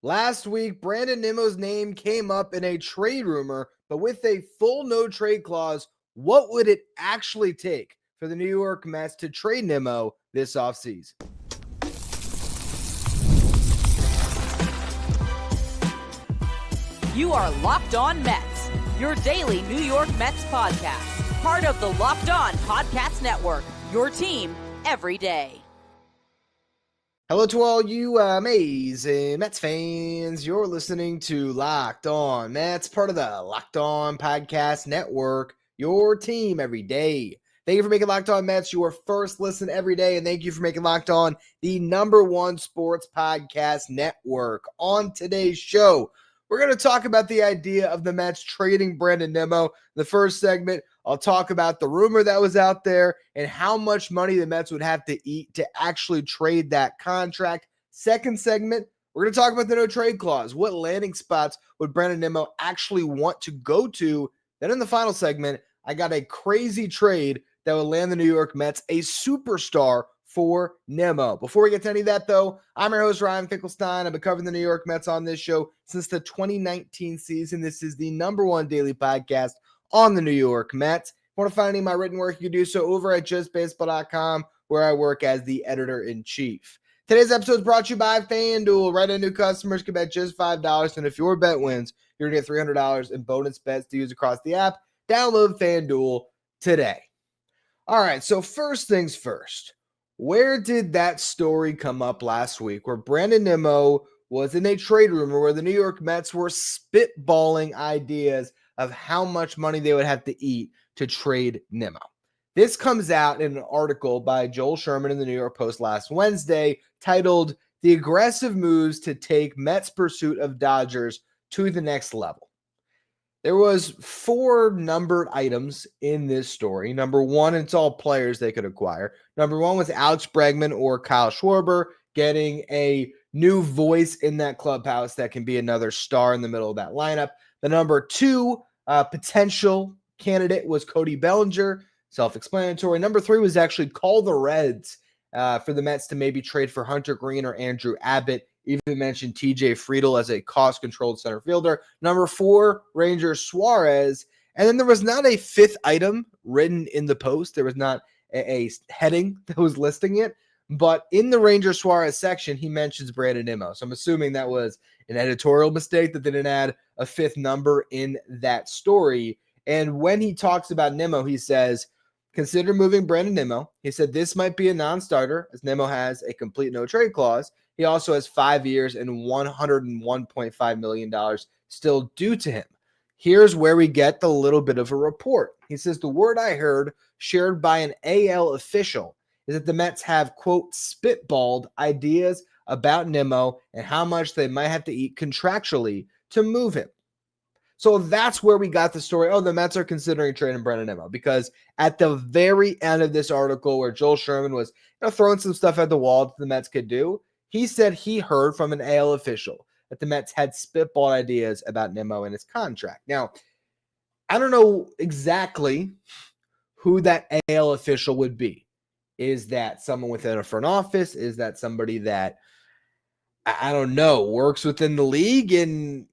Last week, Brandon Nimmo's name came up in a trade rumor, but with a full no trade clause, what would it actually take for the New York Mets to trade Nimmo this offseason? You are Locked On Mets, your daily New York Mets podcast, part of the Locked On Podcast Network, your team every day. Hello to all you amazing Mets fans. You're listening to Locked On Mets, part of the Locked On Podcast Network, your team every day. Thank you for making Locked On Mets your first listen every day, and thank you for making Locked On the number one sports podcast network. On today's show, we're going to talk about the idea of the Mets trading Brandon Nimmo. The first segment, I'll talk about the rumor that was out there and how much money the Mets would have to eat to actually trade that contract. Second segment, we're going to talk about the no trade clause. What landing spots would Brandon Nimmo actually want to go to? Then in the final segment, I got a crazy trade that would land the New York Mets a superstar for Nimmo. Before we get to any of that, though, I'm your host, Ryan Finkelstein. I've been covering the New York Mets on this show since the 2019 season. This is the number one daily podcast on the New York Mets. If you want to find any of my written work, you can do so over at justbaseball.com, where I work as the editor-in-chief. Today's episode is brought to you by FanDuel. Right now, new customers can bet just $5, and if your bet wins, you're going to get $300 in bonus bets to use across the app. Download FanDuel today. All right, so first things first. Where did that story come up last week where Brandon Nimmo was in a trade rumor where the New York Mets were spitballing ideas of how much money they would have to eat to trade Nimmo? This comes out in an article by Joel Sherman in the New York Post last Wednesday titled "The Aggressive Moves to Take Mets Pursuit of Dodgers to the Next Level." There was 4 numbered items in this story. Number 1, it's all players they could acquire. Number 1 was Alex Bregman or Kyle Schwarber getting a new voice in that clubhouse that can be another star in the middle of that lineup. The number 2 potential candidate was Cody Bellinger, self-explanatory. Number 3 was actually call the Reds for the Mets to maybe trade for Hunter Green or Andrew Abbott. Even mentioned TJ Friedel as a cost-controlled center fielder. Number 4, Rangers Suarez. And then there was not a 5th item written in the post. There was not a heading that was listing it. But in the Rangers Suarez section, he mentions Brandon Nimmo. So I'm assuming that was an editorial mistake that they didn't add a 5th number in that story. And when he talks about Nimmo, he says, consider moving Brandon Nimmo. He said this might be a non-starter as Nimmo has a complete no-trade clause. He also has 5 years and $101.5 million still due to him. Here's where we get the little bit of a report. He says, the word I heard shared by an AL official is that the Mets have, quote, spitballed ideas about Nimmo and how much they might have to eat contractually to move him. So that's where we got the story. Oh, the Mets are considering trading Brandon Nimmo, because at the very end of this article where Joel Sherman was throwing some stuff at the wall that the Mets could do, he said he heard from an AL official that the Mets had spitballed ideas about Nimmo and his contract. Now, I don't know exactly who that AL official would be. Is that someone within a front office? Is that somebody that, I don't know, works within the league? And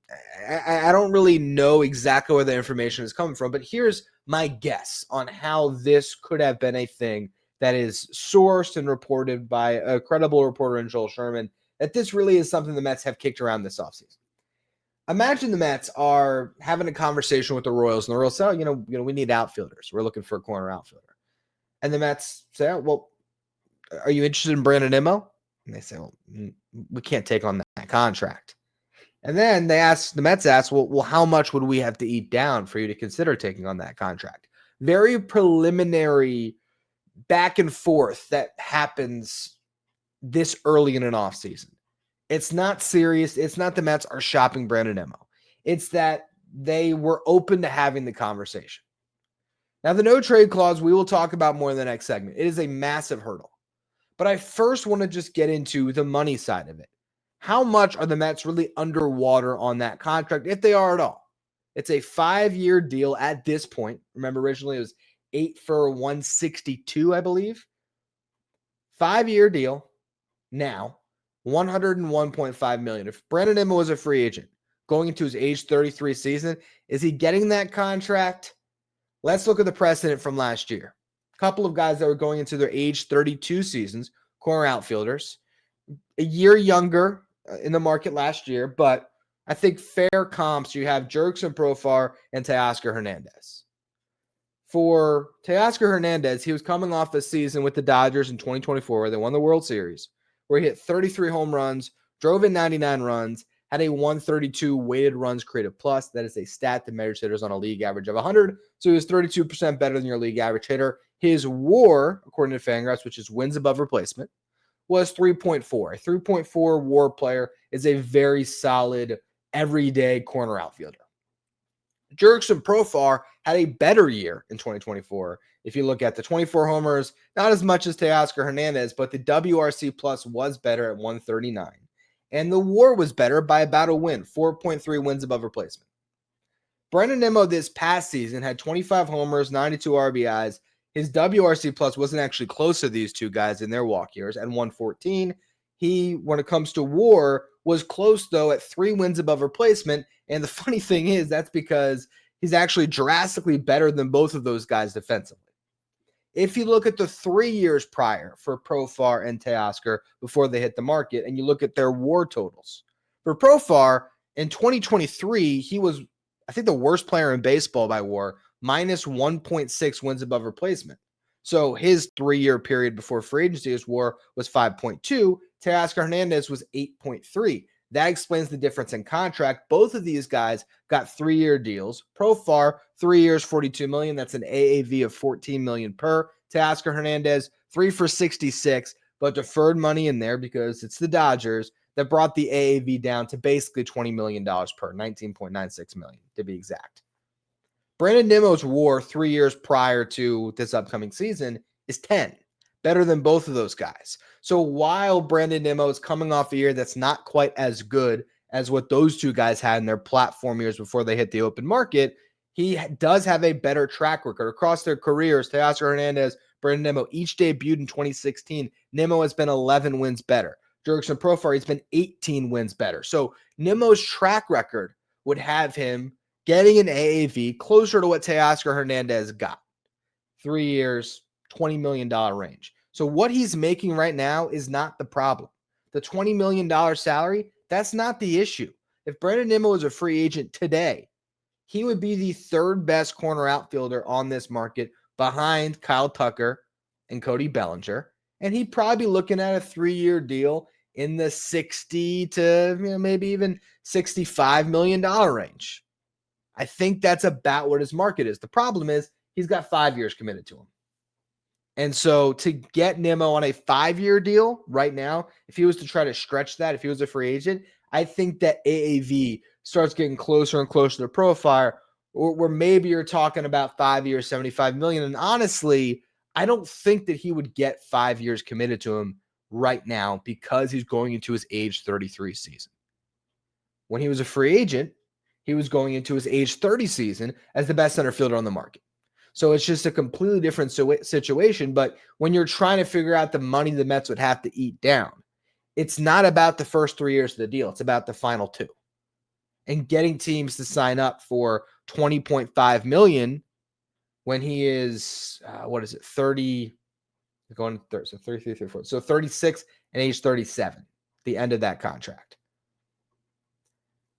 I don't really know exactly where the information is coming from, but here's my guess on how this could have been a thing that is sourced and reported by a credible reporter in Joel Sherman, that this really is something the Mets have kicked around this offseason. Imagine the Mets are having a conversation with the Royals, and the Royals say, we need outfielders. We're looking for a corner outfielder. And the Mets say, well, are you interested in Brandon Nimmo? And they say, well, we can't take on that contract. And then the Mets ask, well, how much would we have to eat down for you to consider taking on that contract? Very preliminary back and forth that happens this early in an offseason. It's not serious. It's not the Mets are shopping Brandon Nimmo. It's that they were open to having the conversation. Now, the no trade clause, we will talk about more in the next segment. It is a massive hurdle. But I first want to just get into the money side of it. How much are the Mets really underwater on that contract, if they are at all? It's a 5-year deal at this point. Remember, originally it was 8 for $162, I believe. 5-year deal now $101.5 million. If Brandon Nimmo was a free agent going into his age 33 season, is he getting that contract? Let's look at the precedent from last year. A couple of guys that were going into their age 32 seasons, corner outfielders, a year younger in the market last year, but I think fair comps, you have Jurickson Profar and Teoscar Hernandez. For Teoscar Hernandez, he was coming off a season with the Dodgers in 2024 where they won the World Series, where he hit 33 home runs, drove in 99 runs, had a 132 weighted runs created plus. That is a stat that measures hitters on a league average of 100. So he was 32% better than your league average hitter. His WAR, according to FanGraphs, which is wins above replacement, was 3.4. A 3.4 WAR player is a very solid everyday corner outfielder. Jurickson Profar had a better year in 2024. If you look at the 24 homers, not as much as Teoscar Hernandez, but the WRC plus was better at 139. And the WAR was better by about a win, 4.3 wins above replacement. Brandon Nimmo this past season had 25 homers, 92 RBIs. His WRC plus wasn't actually close to these two guys in their walk years at 114. He, when it comes to WAR, was close though at 3 wins above replacement. And the funny thing is that's because he's actually drastically better than both of those guys defensively. If you look at the 3 years prior for Profar and Teoscar before they hit the market, and you look at their WAR totals, for Profar in 2023, he was, I think, the worst player in baseball by WAR, minus 1.6 wins above replacement. So his 3-year period before free agency, his WAR was 5.2. Teoscar Hernandez was 8.3. That explains the difference in contract. Both of these guys got 3-year deals. Profar, 3 years, $42 million. That's an AAV of $14 million per. Teoscar Hernandez, 3 for $66, but deferred money in there because it's the Dodgers that brought the AAV down to basically $20 million per, $19.96 million to be exact. Brandon Nimmo's WAR 3 years prior to this upcoming season is 10, better than both of those guys. So while Brandon Nimmo is coming off a year that's not quite as good as what those two guys had in their platform years before they hit the open market, he does have a better track record across their careers. Teoscar Hernandez, Brandon Nimmo each debuted in 2016. Nimmo has been 11 wins better. Jurickson Profar, he's been 18 wins better. So Nimmo's track record would have him getting an AAV closer to what Teoscar Hernandez got. 3 years, $20 million range. So what he's making right now is not the problem. The $20 million salary, that's not the issue. If Brandon Nimmo was a free agent today, he would be the third best corner outfielder on this market behind Kyle Tucker and Cody Bellinger. And he'd probably be looking at a 3-year deal in the 60 to maybe even $65 million range. I think that's about what his market is. The problem is he's got 5 years committed to him. And so to get Nimmo on a 5-year deal right now, if he was to try to stretch that, if he was a free agent, I think that AAV starts getting closer and closer to Profar, or where maybe you're talking about 5 years, $75 million. And honestly, I don't think that he would get 5 years committed to him right now because he's going into his age 33 season. When he was a free agent, he was going into his age 30 season as the best center fielder on the market. So it's just a completely different situation. But when you're trying to figure out the money the Mets would have to eat down, it's not about the first 3 years of the deal. It's about the final 2. And getting teams to sign up for $20.5 million when he is, 30, going 30, so 33, 34. So 36 and age 37, the end of that contract.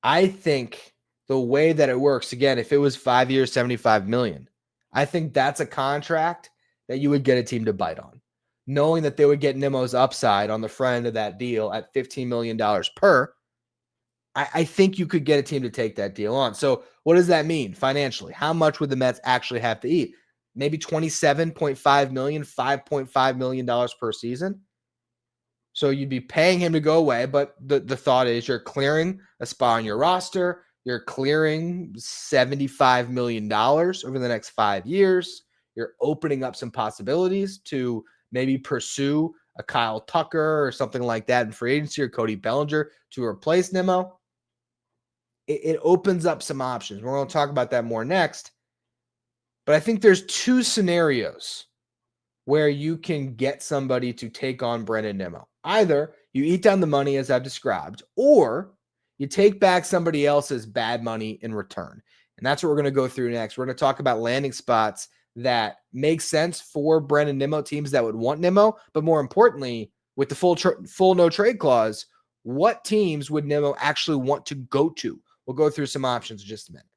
I think the way that it works, again, if it was 5 years, $75 million, I think that's a contract that you would get a team to bite on, knowing that they would get Nimmo's upside on the front end of that deal at $15 million per. I think you could get a team to take that deal on. So what does that mean financially? How much would the Mets actually have to eat? Maybe $27.5 million, $5.5 million per season. So you'd be paying him to go away, but the thought is you're clearing a spot on your roster. You're clearing $75 million over the next 5 years. You're opening up some possibilities to maybe pursue a Kyle Tucker or something like that in free agency, or Cody Bellinger to replace Nimmo. It opens up some options. We're going to talk about that more next. But I think there's 2 scenarios where you can get somebody to take on Brandon Nimmo. Either you eat down the money as I've described, or you take back somebody else's bad money in return. And that's what we're going to go through next. We're going to talk about landing spots that make sense for Brandon Nimmo, teams that would want Nimmo, but more importantly, with the full no trade clause, what teams would Nimmo actually want to go to? We'll go through some options in just a minute.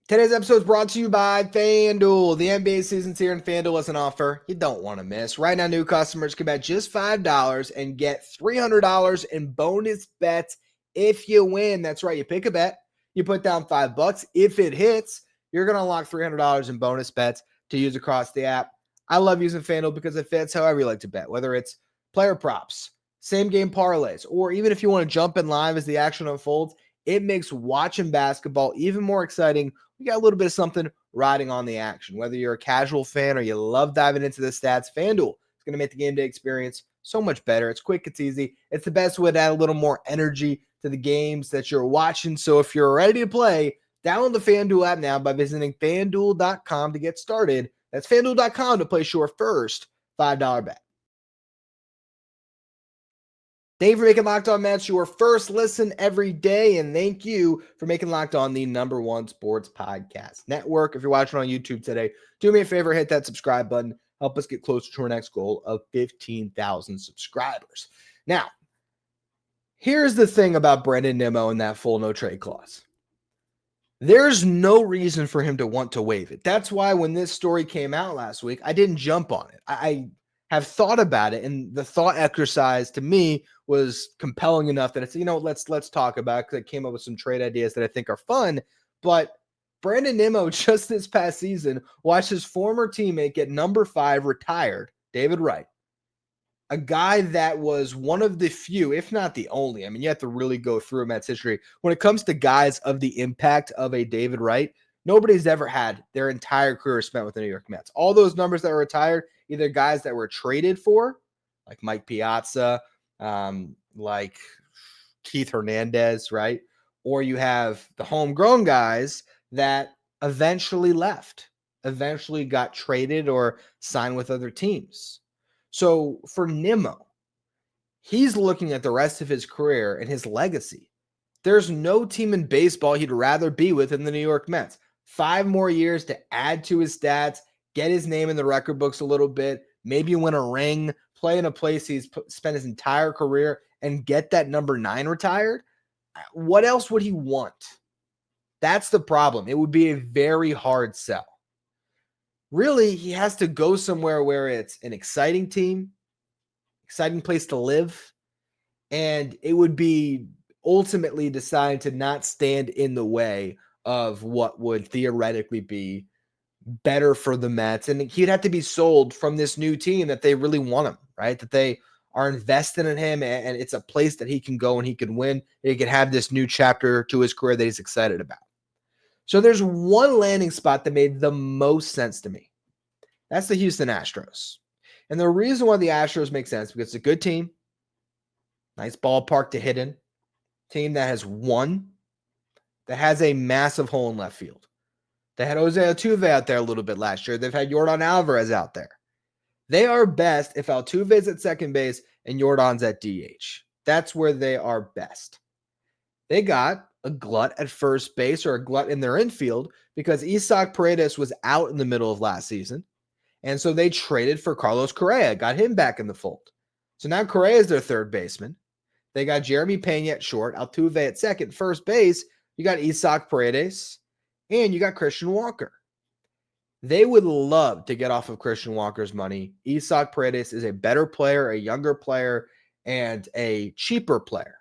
Today's episode is brought to you by FanDuel. The NBA season's here, and FanDuel has an offer you don't want to miss. Right now, new customers can bet just $5 and get $300 in bonus bets if you win. That's right. You pick a bet, you put down $5. If it hits, you're going to unlock $300 in bonus bets to use across the app. I love using FanDuel because it fits however you like to bet, whether it's player props, same game parlays, or even if you want to jump in live as the action unfolds. It makes watching basketball even more exciting. We got a little bit of something riding on the action. Whether you're a casual fan or you love diving into the stats, FanDuel is going to make the game day experience so much better. It's quick, it's easy. It's the best way to add a little more energy to the games that you're watching. So if you're ready to play, download the FanDuel app now by visiting FanDuel.com to get started. That's FanDuel.com to place your first $5 bet. Thank you for making Locked On Mets your first listen every day, and thank you for making Locked On the #1 sports podcast network. If you're watching on YouTube today, do me a favor, hit that subscribe button. Help us get closer to our next goal of 15,000 subscribers. Now, here's the thing about Brandon Nimmo and that full no trade clause. There's no reason for him to want to waive it. That's why when this story came out last week, I didn't jump on it. I have thought about it, and the thought exercise to me was compelling enough that it's, let's talk about it, because I came up with some trade ideas that I think are fun. But Brandon Nimmo just this past season watched his former teammate get number 5 retired, David Wright, a guy that was one of the few, if not the only. I mean, you have to really go through Mets history. When it comes to guys of the impact of a David Wright, nobody's ever had their entire career spent with the New York Mets. All those numbers that were retired, either guys that were traded for, like Mike Piazza, like Keith Hernandez, right? Or you have the homegrown guys that eventually left, eventually got traded or signed with other teams. So for Nimmo, he's looking at the rest of his career and his legacy. There's no team in baseball he'd rather be with than the New York Mets. 5 more years to add to his stats, get his name in the record books a little bit, maybe win a ring, play in a place he's spent his entire career, and get that number 9 retired. What else would he want? That's the problem. It would be a very hard sell. Really, he has to go somewhere where it's an exciting team, exciting place to live, and it would be ultimately deciding to not stand in the way of what would theoretically be better for the Mets. And he'd have to be sold from this new team that they really want him, right? That they are invested in him, and it's a place that he can go and he can win. He can have this new chapter to his career that he's excited about. So there's one landing spot that made the most sense to me. That's the Houston Astros. And the reason why the Astros make sense is because it's a good team, nice ballpark to hit in, team that has won, that has a massive hole in left field. They had Jose Altuve out there a little bit last year. They've had Yordan Alvarez out there. They are best if Altuve's at second base and Yordan's at DH. That's where they are best. They got a glut at first base, or a glut in their infield, because Isaac Paredes was out in the middle of last season. And so they traded for Carlos Correa, got him back in the fold. So now Correa is their third baseman. They got Jeremy Pena at short, Altuve at second. First base, you got Isaac Paredes, and you got Christian Walker. They would love to get off of Christian Walker's money. Isaac Paredes is a better player, a younger player, and a cheaper player.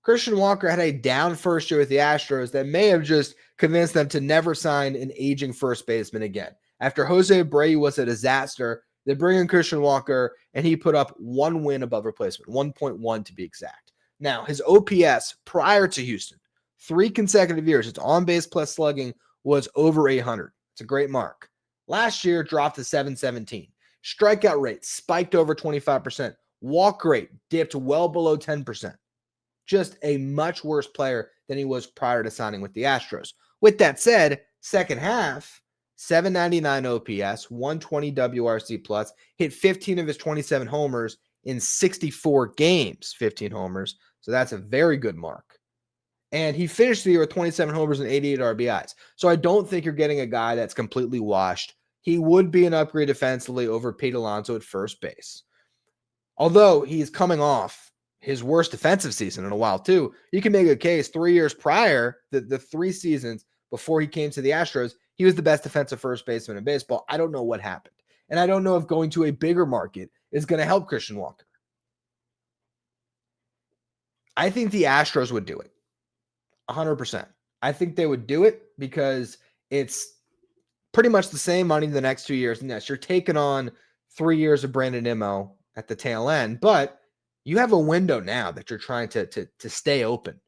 Christian Walker had a down first year with the Astros that may have just convinced them to never sign an aging first baseman again. After Jose Abreu was a disaster, they bring in Christian Walker, and he put up 1 win above replacement, 1.1 to be exact. Now, his OPS prior to Houston, 3 consecutive years, its on-base plus slugging was over 800. It's a great mark. Last year, dropped to 717. Strikeout rate spiked over 25%. Walk rate dipped well below 10%. Just a much worse player than he was prior to signing with the Astros. With that said, second half, 799 OPS, 120 WRC plus, hit 15 of his 27 homers in 64 games, 15 homers. So that's a very good mark. And he finished the year with 27 homers and 88 RBIs. So I don't think you're getting a guy that's completely washed. He would be an upgrade defensively over Pete Alonso at first base. Although he's coming off his worst defensive season in a while, too. You can make a case 3 years prior, the 3 seasons before he came to the Astros, he was the best defensive first baseman in baseball. I don't know what happened. And I don't know if going to a bigger market is going to help Christian Walker. I think the Astros would do it. 100%. I think they would do it because it's pretty much the same money the next 2 years. And yes, you're taking on 3 years of Brandon Nimmo at the tail end, but you have a window now that you're trying to stay open.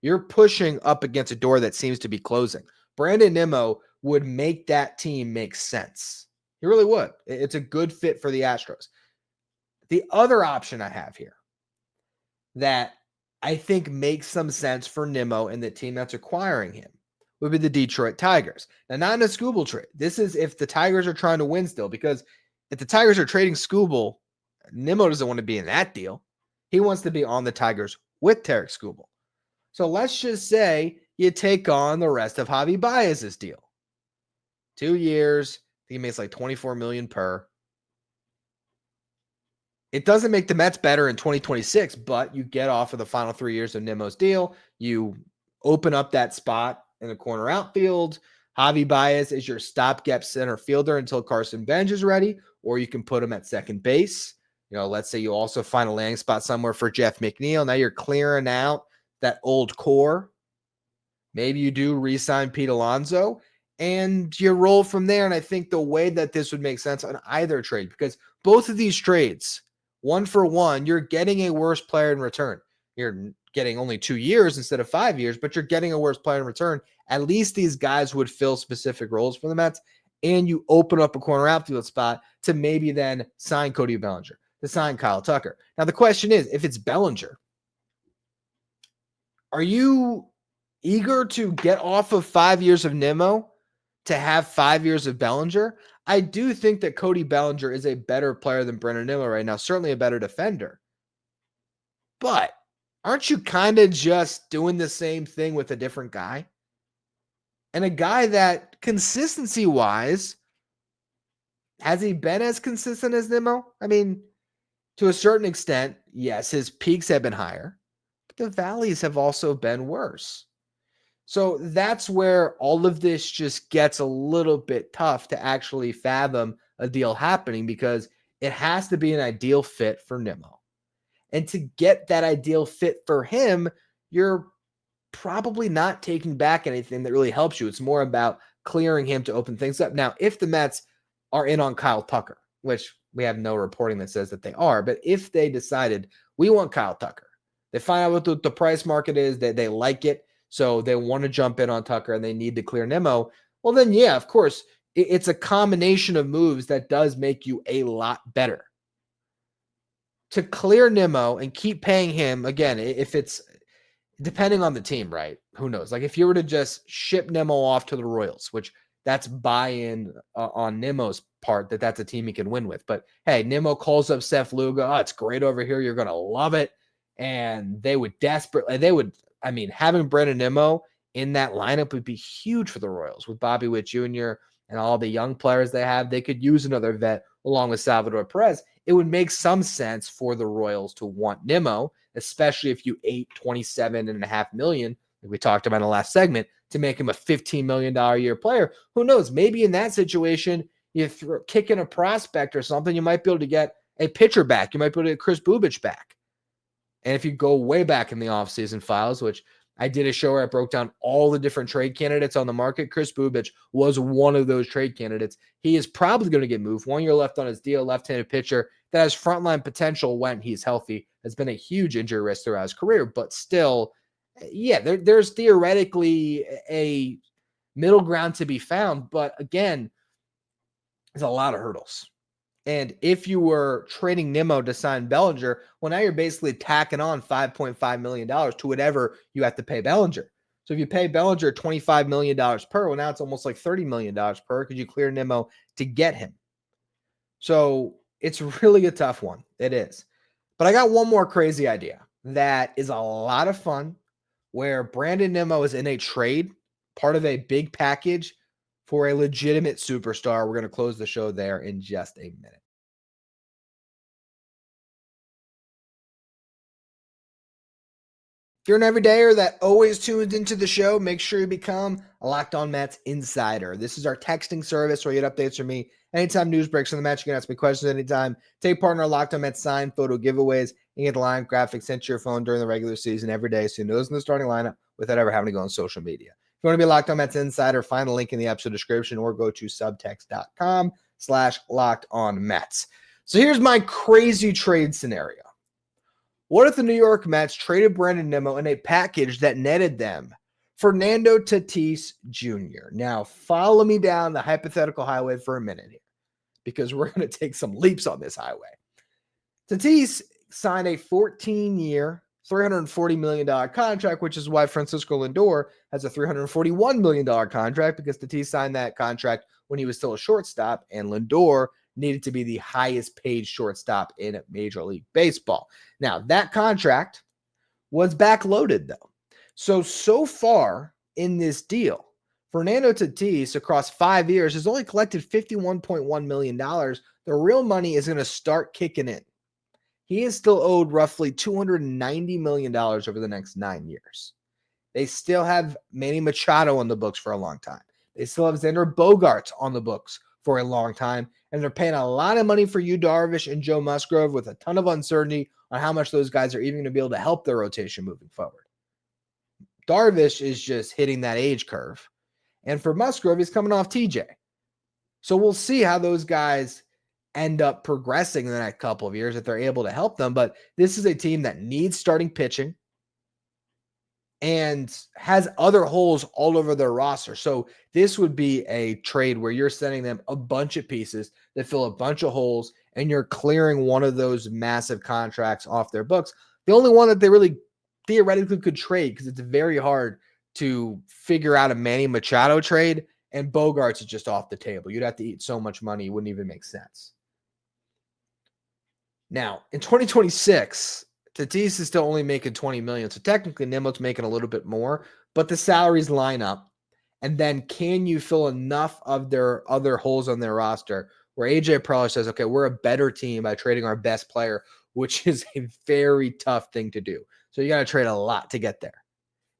You're pushing up against a door that seems to be closing. Brandon Nimmo would make that team make sense. He really would. It's a good fit for the Astros. The other option I have here that I think makes some sense for Nimmo and the team that's acquiring him would be the Detroit Tigers. Now, not in a Skubal trade. This is if the Tigers are trying to win still, because if the Tigers are trading Skubal, Nimmo doesn't want to be in that deal. He wants to be on the Tigers with Tarek Skubal. So let's just say you take on the rest of Javi Baez's deal. 2 years, I think he makes like $24 million per. It doesn't make the Mets better in 2026, but you get off of the final 3 years of Nimmo's deal. You open up that spot in the corner outfield. Javi Baez is your stopgap center fielder until Carson Bench is ready, or you can put him at second base. Let's say you also find a landing spot somewhere for Jeff McNeil. Now you're clearing out that old core. Maybe you do re-sign Pete Alonso, and you roll from there. And I think the way that this would make sense on either trade, because both of these trades, 1 for 1, you're getting a worse player in return. You're getting only 2 years instead of 5 years, but you're getting a worse player in return. At least these guys would fill specific roles for the Mets, and you open up a corner outfield spot to maybe then sign Cody Bellinger, to sign Kyle Tucker. Now, the question is, if it's Bellinger, are you eager to get off of 5 years of Nimmo to have 5 years of Bellinger? I do think that Cody Bellinger is a better player than Brandon Nimmo right now, certainly a better defender. But aren't you kind of just doing the same thing with a different guy? And a guy that consistency-wise, has he been as consistent as Nimmo? I mean, to a certain extent, yes, his peaks have been higher, but the valleys have also been worse. So that's where all of this just gets a little bit tough to actually fathom a deal happening, because it has to be an ideal fit for Nimmo. And to get that ideal fit for him, you're probably not taking back anything that really helps you. It's more about clearing him to open things up. Now, if the Mets are in on Kyle Tucker, which we have no reporting that says that they are, but if they decided we want Kyle Tucker, they find out what the price market is, that they like it, so they want to jump in on Tucker and they need to clear Nimmo, well then, yeah, of course, it's a combination of moves that does make you a lot better. To clear Nimmo and keep paying him, again, if it's depending on the team, right? Who knows? Like if you were to just ship Nimmo off to the Royals, which that's buy-in on Nimmo's part, that's a team he can win with. But hey, Nimmo calls up Seth Lugo. Oh, it's great over here. You're going to love it. And they would having Brandon Nimmo in that lineup would be huge for the Royals with Bobby Witt Jr. and all the young players they have. They could use another vet along with Salvador Perez. It would make some sense for the Royals to want Nimmo, especially if you ate $27.5 million, like we talked about in the last segment, to make him a $15 million a year player. Who knows? Maybe in that situation, you kick in a prospect or something, you might be able to get a pitcher back. You might be able to get Chris Bubich back. And if you go way back in the offseason files, which I did a show where I broke down all the different trade candidates on the market, Chris Bubich was one of those trade candidates. He is probably going to get moved. 1 year left on his deal, left-handed pitcher that has frontline potential when he's healthy. Has been a huge injury risk throughout his career, but still, yeah, there's theoretically a middle ground to be found. But again, there's a lot of hurdles. And if you were trading Nimmo to sign Bellinger, well, now you're basically tacking on $5.5 million to whatever you have to pay Bellinger. So if you pay Bellinger $25 million per, well, now it's almost like $30 million per because you clear Nimmo to get him. So it's really a tough one. It is. But I got one more crazy idea that is a lot of fun where Brandon Nimmo is in a trade, part of a big package for a legitimate superstar. We're going to close the show there in just a minute. If you're an everydayer that always tunes into the show, make sure you become a Locked On Mets insider. This is our texting service where you get updates from me anytime news breaks from the match. You can ask me questions anytime. Take part in our Locked On Mets signed photo giveaways and get the line graphics sent to your phone during the regular season every day so you know those in the starting lineup without ever having to go on social media. If you want to be a Locked On Mets insider, find the link in the episode description or go to subtext.com/LockedOnMets. So here's my crazy trade scenario. What if the New York Mets traded Brandon Nimmo in a package that netted them Fernando Tatis Jr.? Now, follow me down the hypothetical highway for a minute here because we're going to take some leaps on this highway. Tatis signed a 14-year, $340 million contract, which is why Francisco Lindor has a $341 million contract because Tatis signed that contract when he was still a shortstop, and Lindor needed to be the highest paid shortstop in Major League Baseball. Now, that contract was backloaded, though. So far in this deal, Fernando Tatis, across 5 years, has only collected $51.1 million. The real money is going to start kicking in. He is still owed roughly $290 million over the next 9 years. They still have Manny Machado on the books for a long time. They still have Xander Bogaerts on the books for a long time, and they're paying a lot of money for Yu Darvish and Joe Musgrove with a ton of uncertainty on how much those guys are even going to be able to help their rotation moving forward. Darvish is just hitting that age curve, and for Musgrove, he's coming off TJ. So we'll see how those guys end up progressing in the next couple of years if they're able to help them, but this is a team that needs starting pitching and has other holes all over their roster. So this would be a trade where you're sending them a bunch of pieces that fill a bunch of holes, and you're clearing one of those massive contracts off their books. The only one that they really theoretically could trade, because it's very hard to figure out a Manny Machado trade, and Bogaerts is just off the table. You'd have to eat so much money, it wouldn't even make sense. Now, in 2026, Tatis is still only making $20 million, so technically Nimmo's making a little bit more, but the salaries line up. And then can you fill enough of their other holes on their roster where AJ Preller says, okay, we're a better team by trading our best player, which is a very tough thing to do. So you got to trade a lot to get there.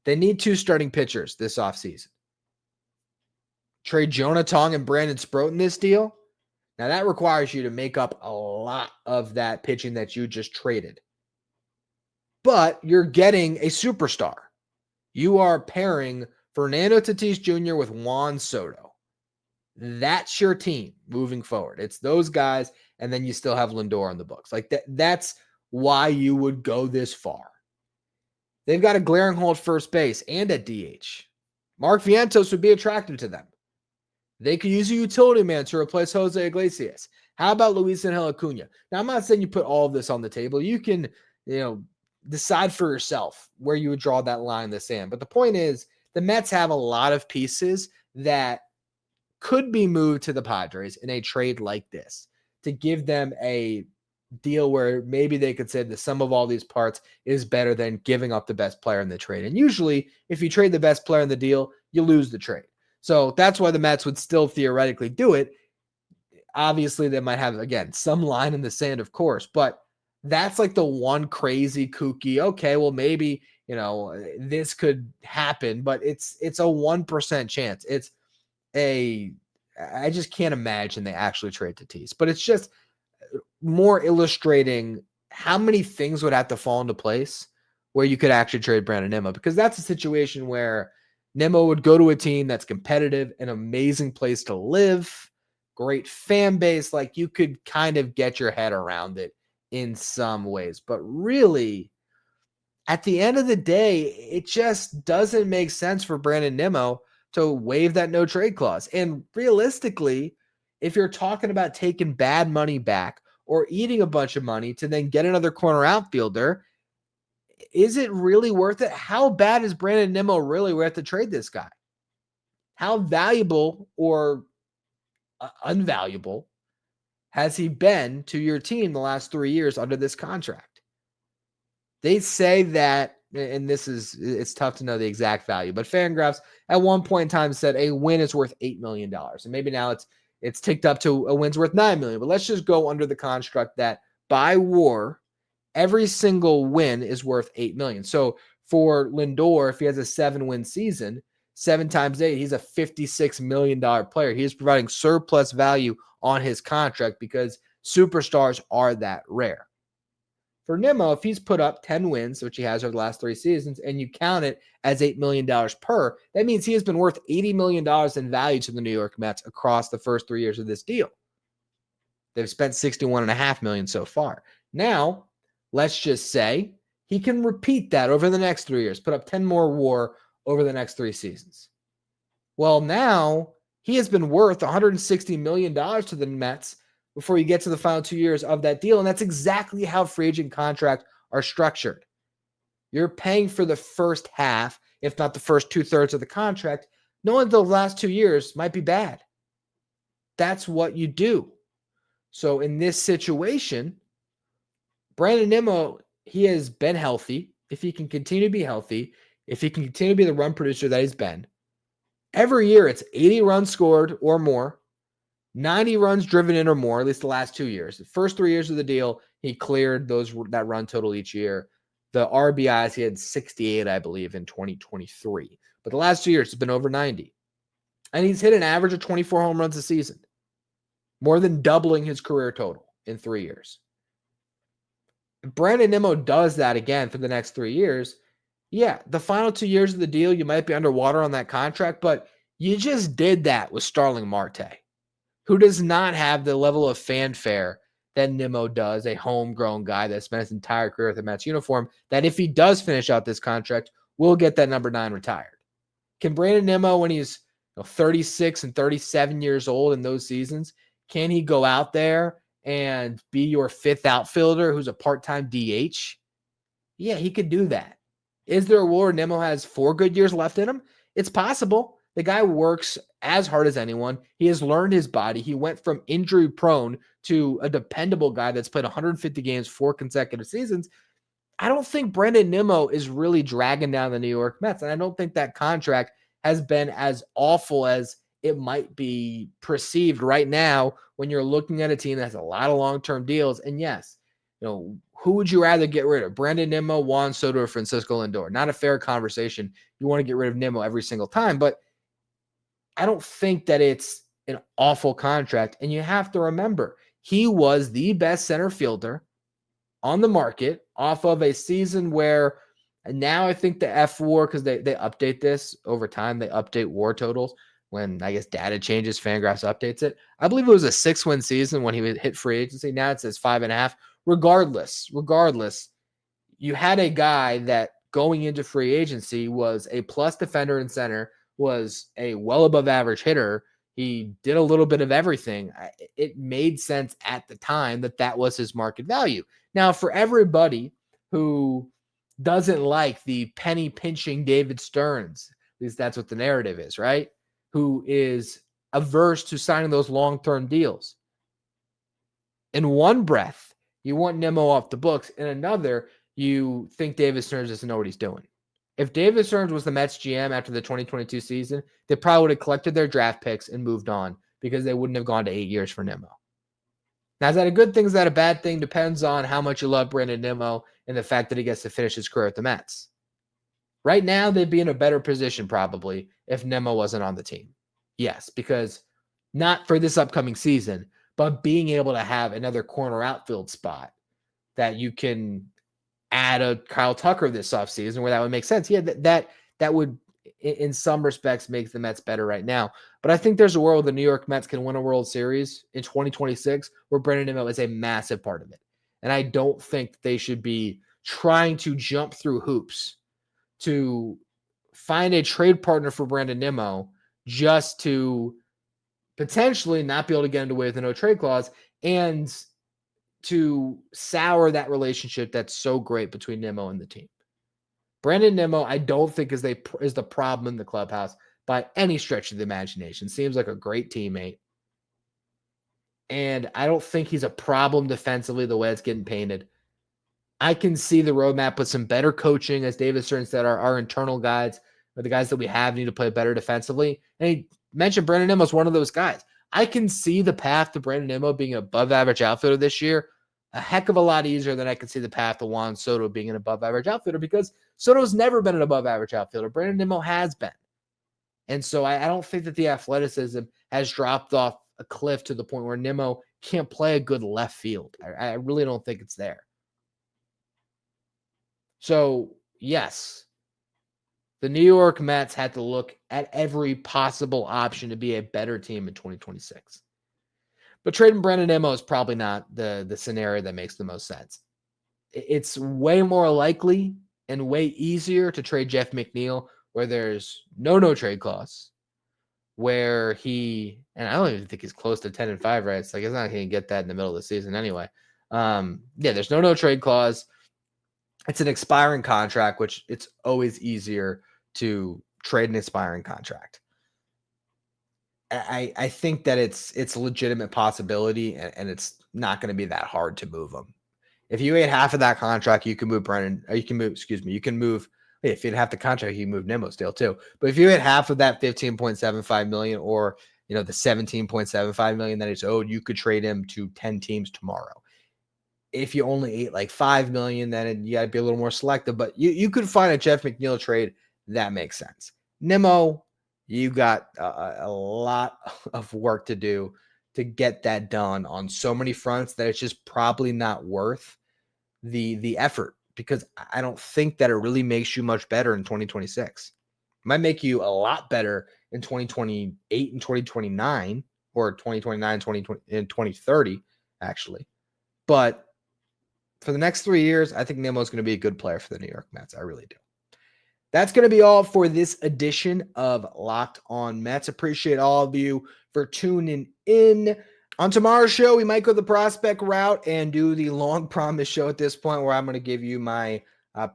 They need 2 starting pitchers this offseason. Trade Jonah Tong and Brandon Sproat in this deal. Now that requires you to make up a lot of that pitching that you just traded. But you're getting a superstar. You are pairing Fernando Tatis Jr. with Juan Soto. That's your team moving forward. It's those guys, and then you still have Lindor on the books. Like that's why you would go this far. They've got a glaring hole at first base and at DH. Mark Vientos would be attractive to them. They could use a utility man to replace Jose Iglesias. How about Luis Angel Acuna? Now, I'm not saying you put all of this on the table. You can, decide for yourself where you would draw that line in the sand. But the point is, the Mets have a lot of pieces that could be moved to the Padres in a trade like this to give them a deal where maybe they could say the sum of all these parts is better than giving up the best player in the trade. And usually, if you trade the best player in the deal, you lose the trade. So that's why the Mets would still theoretically do it. Obviously, they might have, again, some line in the sand, of course, but that's like the one crazy kooky, okay, well, maybe, this could happen, but it's a 1% chance. I just can't imagine they actually trade Tatis, but it's just more illustrating how many things would have to fall into place where you could actually trade Brandon Nimmo, because that's a situation where Nimmo would go to a team that's competitive, an amazing place to live, great fan base. Like you could kind of get your head around it in some ways, but really at the end of the day, it just doesn't make sense for Brandon Nimmo to waive that no trade clause. And realistically, if you're talking about taking bad money back or eating a bunch of money to then get another corner outfielder, is it really worth it? How bad is Brandon Nimmo really? We have to trade this guy. How valuable or unvaluable has he been to your team the last 3 years under this contract? They say that, and it's tough to know the exact value, but FanGraphs at one point in time said a win is worth $8 million. And maybe now it's ticked up to a win's worth $9 million. But let's just go under the construct that by WAR, every single win is worth $8 million. So for Lindor, if he has a 7-win season, 7 times 8, he's a $56 million player. He is providing surplus value on his contract because superstars are that rare. For Nimmo, if he's put up 10 wins, which he has over the last 3 seasons, and you count it as $8 million per, that means he has been worth $80 million in value to the New York Mets across the first 3 years of this deal. They've spent $61.5 million so far. Now, let's just say he can repeat that over the next 3 years, put up 10 more WAR over the next 3 seasons. Well, now he has been worth $160 million to the Mets before you get to the final 2 years of that deal. And that's exactly how free agent contracts are structured. You're paying for the first half, if not the first 2/3 of the contract, knowing the last 2 years might be bad. That's what you do. So in this situation, Brandon Nimmo, he has been healthy. If he can continue to be healthy, if he can continue to be the run producer that he's been, every year it's 80 runs scored or more, 90 runs driven in or more, at least the last 2 years. The first 3 years of the deal, he cleared that run total each year. The RBIs, he had 68, I believe, in 2023. But the last 2 years, it's been over 90. And he's hit an average of 24 home runs a season, more than doubling his career total in 3 years. If Brandon Nimmo does that again for the next 3 years, yeah, the final 2 years of the deal, you might be underwater on that contract, but you just did that with Starling Marte, who does not have the level of fanfare that Nimmo does, a homegrown guy that spent his entire career with the Mets uniform, that if he does finish out this contract, will get that number 9 retired. Can Brandon Nimmo, when he's 36 and 37 years old in those seasons, can he go out there and be your 5th outfielder who's a part-time DH? Yeah, he could do that. Is there a world where Nimmo has 4 good years left in him? It's possible. The guy works as hard as anyone. He has learned his body. He went from injury prone to a dependable guy that's played 150 games 4 consecutive seasons. I don't think Brandon Nimmo is really dragging down the New York Mets. And I don't think that contract has been as awful as it might be perceived right now when you're looking at a team that has a lot of long-term deals. And yes, who would you rather get rid of? Brandon Nimmo, Juan Soto, or Francisco Lindor? Not a fair conversation. You want to get rid of Nimmo every single time, but I don't think that it's an awful contract. And you have to remember, he was the best center fielder on the market off of a season where, and now I think the F-WAR, because they update this over time, they update WAR totals. When, I guess, data changes, FanGraphs updates it. I believe it was a 6-win season when he would hit free agency. Now it says 5.5. Regardless, you had a guy that going into free agency was a plus defender in center, was a well above average hitter. He did a little bit of everything. It made sense at the time that was his market value. Now, for everybody who doesn't like the penny pinching David Stearns, at least that's what the narrative is, right? Who is averse to signing those long-term deals. In one breath, you want Nimmo off the books. In another, you think David Stearns doesn't know what he's doing. If David Stearns was the Mets GM after the 2022 season, they probably would have collected their draft picks and moved on because they wouldn't have gone to 8 years for Nimmo. Now, is that a good thing? Is that a bad thing? Depends on how much you love Brandon Nimmo and the fact that he gets to finish his career at the Mets. Right now, they'd be in a better position probably if Nimmo wasn't on the team. Yes, because not for this upcoming season, but being able to have another corner outfield spot that you can add a Kyle Tucker this offseason where that would make sense. Yeah, that would, in some respects, make the Mets better right now. But I think there's a world the New York Mets can win a World Series in 2026 where Brandon Nimmo is a massive part of it. And I don't think they should be trying to jump through hoops to find a trade partner for Brandon Nimmo just to potentially not be able to get away with a no trade clause and to sour that relationship that's so great between Nimmo and the team. Brandon Nimmo, I don't think is the problem in the clubhouse by any stretch of the imagination. Seems like a great teammate. And I don't think he's a problem defensively the way it's getting painted. I can see the roadmap with some better coaching, as David Stern said, our internal guys, or the guys that we have, need to play better defensively. And he mentioned Brandon Nimmo is one of those guys. I can see the path to Brandon Nimmo being an above-average outfielder this year a heck of a lot easier than I can see the path to Juan Soto being an above-average outfielder, because Soto's never been an above-average outfielder. Brandon Nimmo has been. And so I don't think that the athleticism has dropped off a cliff to the point where Nimmo can't play a good left field. I really don't think it's there. So, yes, the New York Mets had to look at every possible option to be a better team in 2026. But trading Brandon Nimmo is probably not the scenario that makes the most sense. It's way more likely and way easier to trade Jeff McNeil, where there's no trade clause, where and I don't even think he's close to 10-5, right? It's like he's not going to get that in the middle of the season anyway. There's no trade clause. It's an expiring contract, which it's always easier to trade an expiring contract. I think that it's a legitimate possibility, and it's not going to be that hard to move him. If you ate half of that contract, you can move Brennan. Or you can move. If you had half the contract, you can move Nimmo still too. But if you ate half of that $15.75 million, or the $17.75 million that he's owed, you could trade him to 10 teams tomorrow. If you only ate like $5 million, then you got to be a little more selective. But you could find a Jeff McNeil trade that makes sense. Nimmo, you got a lot of work to do to get that done on so many fronts that it's just probably not worth the effort, because I don't think that it really makes you much better in 2026. It might make you a lot better in 2028 and 2029, or 2029, 2020, and 2030, actually. But for the next 3 years, I think Nimmo is going to be a good player for the New York Mets. I really do. That's going to be all for this edition of Locked On Mets. Appreciate all of you for tuning in. On tomorrow's show, we might go the prospect route and do the long promise show at this point, where I'm going to give you my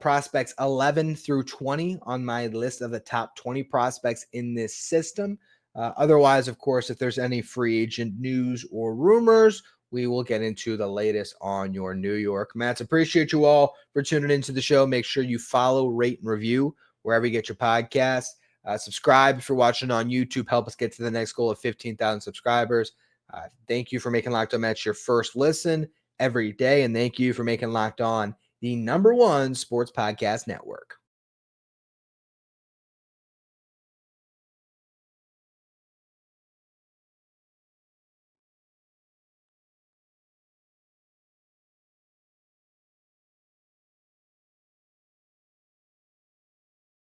prospects 11 through 20 on my list of the top 20 prospects in this system. Otherwise, of course, if there's any free agent news or rumors, we will get into the latest on your New York Mets. Appreciate you all for tuning into the show. Make sure you follow, rate, and review wherever you get your podcasts. Subscribe if you're watching on YouTube. Help us get to the next goal of 15,000 subscribers. Thank you for making Locked On Mets your first listen every day. And thank you for making Locked On the #1 sports podcast network.